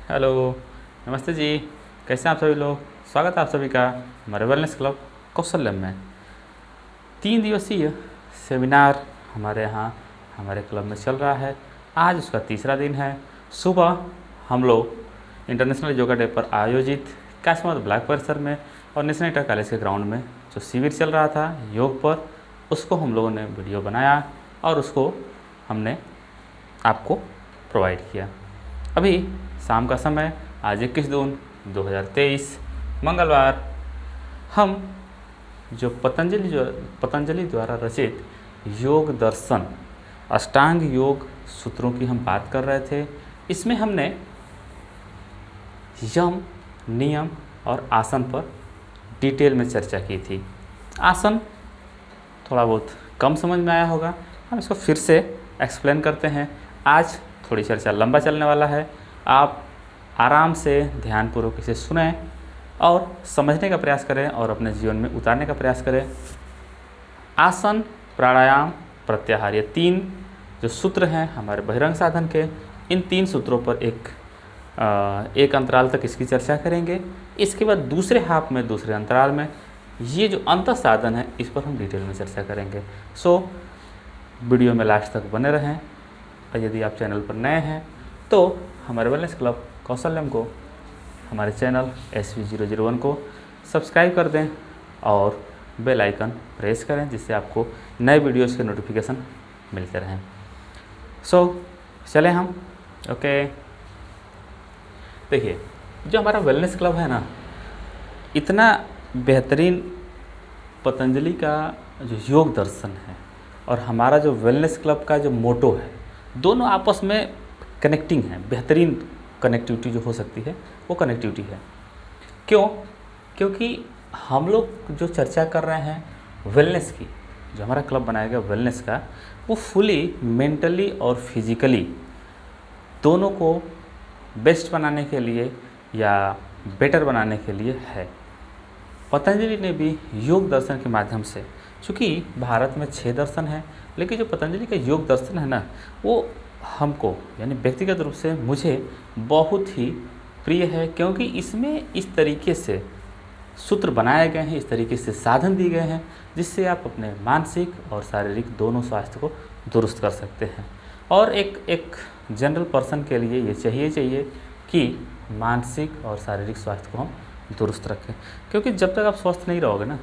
Hello, नमस्ते जी। कैसे हैं आप सभी लोग? स्वागत है आप सभी का हमारे वेलनेस क्लब कौशल्यम में। 3 दिवसीय सेमिनार हमारे यहाँ हमारे क्लब में चल रहा है। आज उसका तीसरा दिन है। सुबह हम लोग इंटरनेशनल योगा डे पर आयोजित काशमत ब्लॉक परिसर में और नेशनल इंटर कॉलेज के ग्राउंड में जो शिविर चल रहा था योग पर, उसको हम लोगों ने वीडियो बनाया और उसको हमने आपको प्रोवाइड किया। अभी शाम का समय, आज 21 जून 2023 मंगलवार, हम जो पतंजलि द्वारा रचित योग दर्शन अष्टांग योग सूत्रों की हम बात कर रहे थे। इसमें हमने यम, नियम और आसन पर डिटेल में चर्चा की थी। आसन थोड़ा बहुत कम समझ में आया होगा, हम इसको फिर से एक्सप्लेन करते हैं। आज थोड़ी चर्चा लंबा चलने वाला है। आप आराम से ध्यानपूर्वक इसे सुनें और समझने का प्रयास करें और अपने जीवन में उतारने का प्रयास करें। आसन, प्राणायाम, प्रत्याहार, ये 3 जो सूत्र हैं हमारे बहिरंग साधन के, इन 3 सूत्रों पर एक अंतराल तक इसकी चर्चा करेंगे। इसके बाद दूसरे हाफ में, दूसरे अंतराल में ये जो अंतः साधन है इस पर हम डिटेल में चर्चा करेंगे। सो वीडियो में लास्ट तक बने रहें। और यदि आप चैनल पर नए हैं तो हमारे वेलनेस क्लब कौशल्यम को, हमारे चैनल SV001 को सब्सक्राइब कर दें और बेल आइकन प्रेस करें, जिससे आपको नए वीडियोज़ के नोटिफिकेशन मिलते रहें। सो चलें हम। ओके, देखिए, जो हमारा वेलनेस क्लब है ना, इतना बेहतरीन पतंजलि का जो योग दर्शन है और हमारा जो वेलनेस क्लब का जो मोटो है, दोनों आपस में कनेक्टिंग है। बेहतरीन कनेक्टिविटी जो हो सकती है वो कनेक्टिविटी है। क्यों? क्योंकि हम लोग जो चर्चा कर रहे हैं वेलनेस की, जो हमारा क्लब बनाया गया वेलनेस का, वो फुली मेंटली और फिजिकली दोनों को बेस्ट बनाने के लिए या बेटर बनाने के लिए है। पतंजलि ने भी योग दर्शन के माध्यम से, चूँकि भारत में 6 दर्शन हैं, लेकिन जो पतंजलि का योग दर्शन है ना, वो हमको यानी व्यक्तिगत रूप से मुझे बहुत ही प्रिय है। क्योंकि इसमें इस तरीके से सूत्र बनाए गए हैं, इस तरीके से साधन दिए गए हैं, जिससे आप अपने मानसिक और शारीरिक दोनों स्वास्थ्य को दुरुस्त कर सकते हैं। और एक जनरल पर्सन के लिए ये चाहिए कि मानसिक और शारीरिक स्वास्थ्य को हम दुरुस्त रखें। क्योंकि जब तक आप स्वस्थ नहीं रहोगे ना,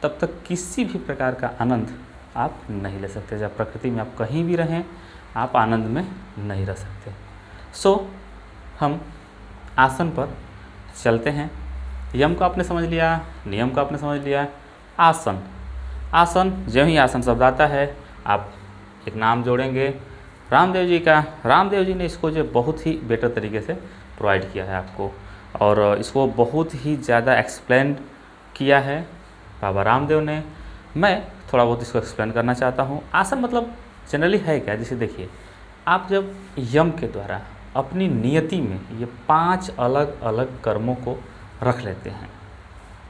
तब तक किसी भी प्रकार का आनंद आप नहीं ले सकते। जब प्रकृति में आप कहीं भी रहें, आप आनंद में नहीं रह सकते। सो हम आसन पर चलते हैं। यम को आपने समझ लिया, नियम को आपने समझ लिया। आसन, जो ही आसन शब्द आता है, आप एक नाम जोड़ेंगे रामदेव जी का। रामदेव जी ने इसको जो बहुत ही बेटर तरीके से प्रोवाइड किया है आपको, और इसको बहुत ही ज़्यादा एक्सप्लेन किया है बाबा रामदेव ने। मैं थोड़ा बहुत इसको एक्सप्लेन करना चाहता हूँ। आसन मतलब जनरली है क्या? जैसे देखिए, आप जब यम के द्वारा अपनी नियति में ये 5 अलग अलग कर्मों को रख लेते हैं,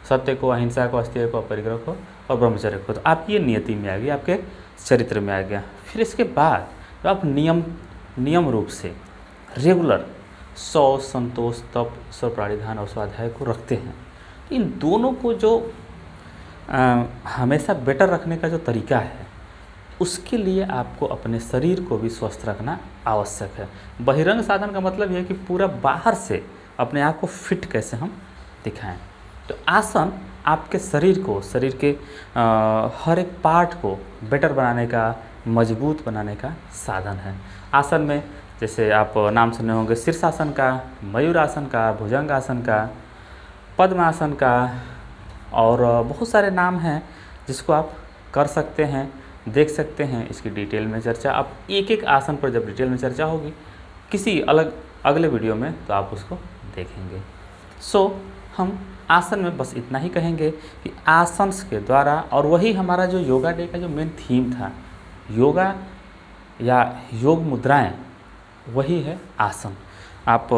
सत्य को, अहिंसा को, अस्तेय को, अपरिग्रह को और ब्रह्मचर्य को, तो आप ये नियति में आ गई, आपके चरित्र में आ गया। फिर इसके बाद जब आप नियम रूप से रेगुलर शौच, संतोष, तप, ईश्वर प्राणिधान और स्वाध्याय को रखते हैं, इन दोनों को जो हमेशा बेटर रखने का जो तरीका है, उसके लिए आपको अपने शरीर को भी स्वस्थ रखना आवश्यक है। बहिरंग साधन का मतलब यह है कि पूरा बाहर से अपने आप को फिट कैसे हम दिखाएं। तो आसन आपके शरीर को, शरीर के हर एक पार्ट को बेटर बनाने का, मजबूत बनाने का साधन है। आसन में जैसे आप नाम सुने होंगे शीर्षासन का, मयूरासन का, भुजंगासन का, पद्मासन का, और बहुत सारे नाम हैं जिसको आप कर सकते हैं, देख सकते हैं। इसकी डिटेल में चर्चा, आप एक एक आसन पर जब डिटेल में चर्चा होगी किसी अगले वीडियो में, तो आप उसको देखेंगे। सो हम आसन में बस इतना ही कहेंगे कि आसन के द्वारा, और वही हमारा जो योगा डे का जो मेन थीम था, योगा या योग मुद्राएं, वही है आसन। आप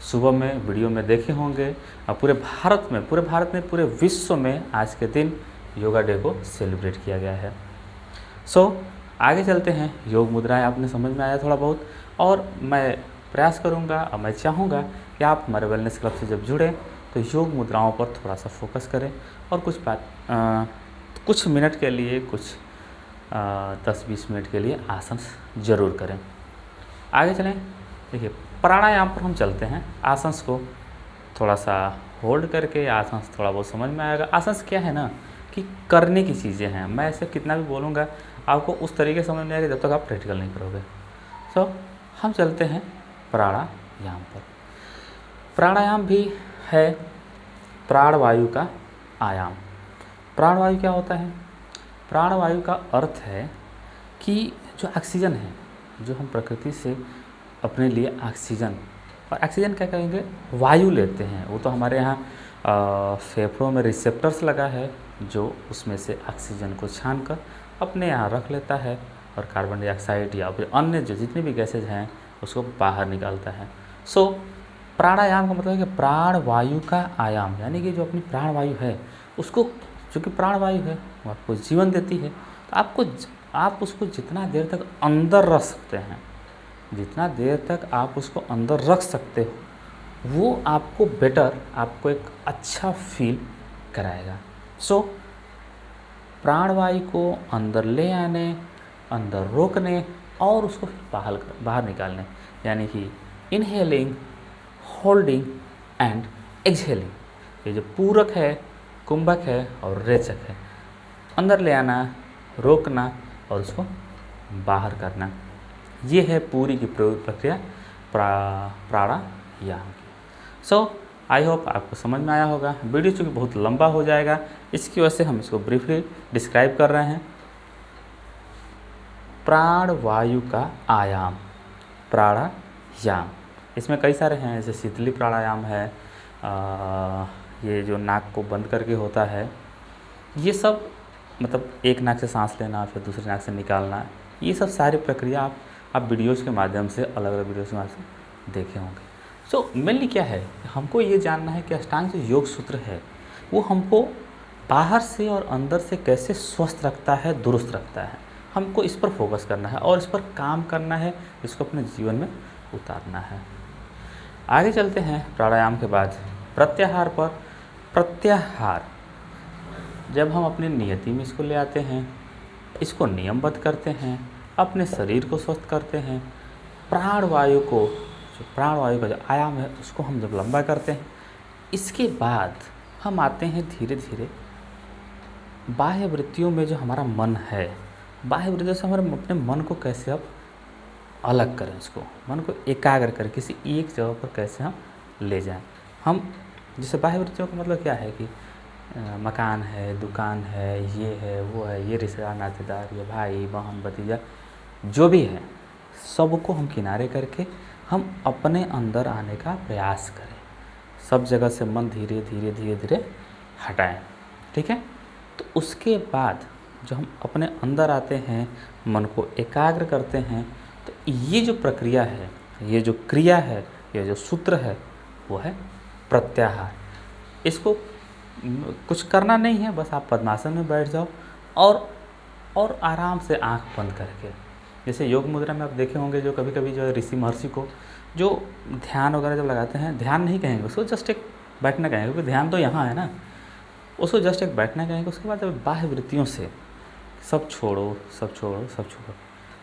सुबह में वीडियो में देखे होंगे। पूरे भारत में, पूरे विश्व में आज के दिन योगा डे को सेलिब्रेट किया गया है। सो आगे चलते हैं। योग मुद्राएं आपने समझ में आया थोड़ा बहुत, और मैं प्रयास करूँगा और मैं चाहूँगा कि आप हमारे वेलनेस क्लब से जब जुड़ें तो योग मुद्राओं पर थोड़ा सा फोकस करें और कुछ मिनट के लिए, कुछ 10-20 मिनट के लिए आसन ज़रूर करें। आगे चलें। देखिए, प्राणायाम पर हम चलते हैं। आसन को थोड़ा सा होल्ड करके आसन थोड़ा बहुत समझ में आएगा। आसन क्या है ना कि करने की चीज़ें हैं। मैं ऐसे कितना भी बोलूँगा आपको उस तरीके से समझ नहीं आएगी जब तक आप प्रैक्टिकल नहीं करोगे। तो हम चलते हैं प्राणायाम पर। प्राणायाम भी है प्राणवायु का आयाम। प्राणवायु क्या होता है? प्राणवायु का अर्थ है कि जो ऑक्सीजन है, जो हम प्रकृति से अपने लिए ऑक्सीजन, और ऑक्सीजन क्या कहेंगे, वायु लेते हैं। वो तो हमारे यहाँ फेफड़ों में रिसेप्टर्स लगा है जो उसमें से ऑक्सीजन को छान कर अपने यहाँ रख लेता है और कार्बन डाइऑक्साइड या फिर अन्य जो जितनी भी गैसेज हैं उसको बाहर निकालता है। सो प्राणायाम का मतलब है कि प्राण वायु का आयाम, यानी कि जो अपनी प्राण वायु है उसको, जो कि प्राण वायु है वो आपको जीवन देती है। तो आप उसको जितना देर तक अंदर रख सकते हैं, जितना देर तक आप उसको अंदर रख सकते हो, वो आपको आपको एक अच्छा फील कराएगा। सो प्राणवायु को अंदर ले आने, अंदर रोकने और उसको फिर बाहर निकालने, यानी कि इनहेलिंग, होल्डिंग एंड एक्सहेलिंग। ये जो पूरक है, कुंभक है और रेचक है। अंदर ले आना, रोकना और उसको बाहर करना, ये है पूरी की पूरी प्रक्रिया प्राणायाम की। सो आई होप आपको समझ में आया होगा। वीडियो चूँकि बहुत लंबा हो जाएगा, इसकी वजह से हम इसको ब्रीफली डिस्क्राइब कर रहे हैं। प्राण वायु का आयाम, प्राणायाम, इसमें कई सारे हैं, जैसे शीतली प्राणायाम है, ये जो नाक को बंद करके होता है, ये सब मतलब एक नाक से सांस लेना फिर दूसरे नाक से निकालना, ये सब सारी प्रक्रिया आप वीडियोज़ के माध्यम से, अलग अलग वीडियोज़ के माध्यम से देखे होंगे। सो मेनली क्या है, हमको ये जानना है कि अष्टांग जो योग सूत्र है वो हमको बाहर से और अंदर से कैसे स्वस्थ रखता है, दुरुस्त रखता है। हमको इस पर फोकस करना है और इस पर काम करना है, इसको अपने जीवन में उतारना है। आगे चलते हैं प्राणायाम के बाद प्रत्याहार पर। प्रत्याहार जब हम अपनी नियति में इसको ले आते हैं, इसको नियमबद्ध करते हैं, अपने शरीर को स्वस्थ करते हैं, प्राणवायु का जो आयाम है उसको हम जब लंबा करते हैं, इसके बाद हम आते हैं धीरे धीरे बाह्य वृत्तियों में। जो हमारा मन है, बाह्य वृत्तियों से हमारे अपने मन को कैसे अब अलग करें, इसको मन को एकाग्र करें, किसी एक जगह पर कैसे हम ले जाएं। हम जैसे बाह्य वृत्तियों का मतलब क्या है कि मकान है, दुकान है, ये है, वो है, ये रिश्तेदार नातेदार, ये भाई बहन भतीजा जो भी है, सबको हम किनारे करके हम अपने अंदर आने का प्रयास करें। सब जगह से मन धीरे धीरे धीरे धीरे हटाएं, ठीक है। तो उसके बाद जो हम अपने अंदर आते हैं, मन को एकाग्र करते हैं, तो ये जो प्रक्रिया है, ये जो क्रिया है, ये जो सूत्र है, वो है प्रत्याहार। इसको कुछ करना नहीं है, बस आप पद्मासन में बैठ जाओ और आराम से आंख बंद करके, जैसे योग मुद्रा में आप देखे होंगे जो कभी कभी जो ऋषि महर्षि को जो ध्यान वगैरह जब लगाते हैं, ध्यान नहीं कहेंगे उसको, जस्ट एक बैठना कहेंगे, क्योंकि ध्यान तो यहाँ है ना, उसको जस्ट एक बैठना कहेंगे। उसके बाद जब बाह्य वृत्तियों से सब छोड़ो,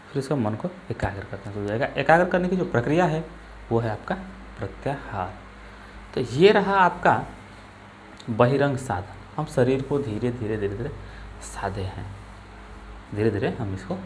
फिर इसका मन को एकाग्र करना शुरू हो जाएगा। एकाग्र करने की जो प्रक्रिया है वो है आपका प्रत्याहार। तो ये रहा आपका बहिरंग साधन। हम शरीर को धीरे धीरे साधे हैं, धीरे धीरे हम इसको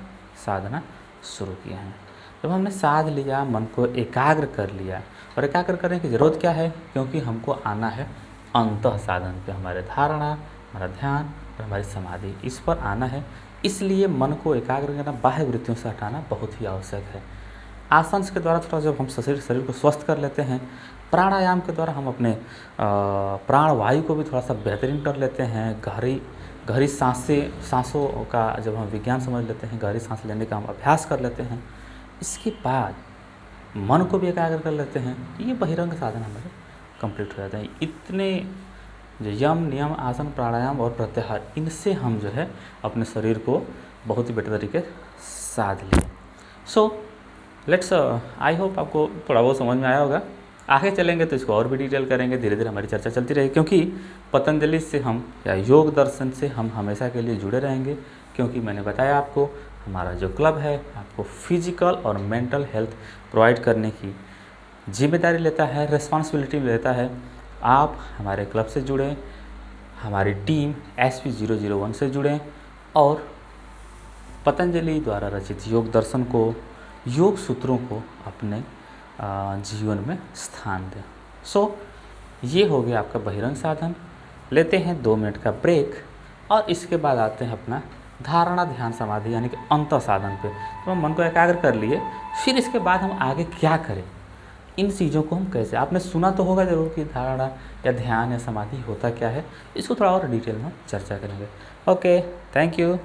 साधना शुरू किए हैं। जब हमने साध लिया, मन को एकाग्र कर लिया, और एकाग्र करने की ज़रूरत क्या है, क्योंकि हमको आना है अंतः साधन पे, हमारे धारणा, हमारा ध्यान और हमारी समाधि, इस पर आना है। इसलिए मन को एकाग्र करना, बाह्य वृत्तियों से हटाना बहुत ही आवश्यक है। आसन के द्वारा थोड़ा जब हम शरीर को स्वस्थ कर लेते हैं, प्राणायाम के द्वारा हम अपने प्राण वायु को भी थोड़ा सा बेहतरीन कर लेते हैं। गहरी सांसों का जब हम विज्ञान समझ लेते हैं, गहरी सांस लेने का हम अभ्यास कर लेते हैं, इसके बाद मन को भी एकाग्र कर लेते हैं, ये बहिरंग साधन हमारे कंप्लीट हो जाते हैं। इतने जो यम, नियम, आसन, प्राणायाम और प्रत्याहार, इनसे हम जो है अपने शरीर को बहुत ही बेटर तरीके साध लिए। सो लेट्स आई होप आपको थोड़ा बहुत समझ में आया होगा। आगे चलेंगे तो इसको और भी डिटेल करेंगे, धीरे धीरे हमारी चर्चा चलती रहेगी, क्योंकि पतंजलि से हम या योग दर्शन से हम हमेशा के लिए जुड़े रहेंगे। क्योंकि मैंने बताया आपको, हमारा जो क्लब है आपको फिजिकल और मेंटल हेल्थ प्रोवाइड करने की जिम्मेदारी लेता है, रिस्पॉन्सिबिलिटी लेता है। आप हमारे क्लब से जुड़ें, हमारी टीम SP001 से जुड़ें और पतंजलि द्वारा रचित योग दर्शन को, योग सूत्रों को अपने जीवन में स्थान दें। सो ये हो गया आपका बहिरंग साधन। लेते हैं 2 मिनट का ब्रेक और इसके बाद आते हैं अपना धारणा ध्यान समाधि यानी कि अंतः साधन पे। तो हम मन को एकाग्र कर लिए, फिर इसके बाद हम आगे क्या करें, इन चीज़ों को हम कैसे, आपने सुना तो होगा ज़रूर कि धारणा या ध्यान या समाधि होता क्या है। इसको थोड़ा और डिटेल में चर्चा करेंगे। Okay, thank you.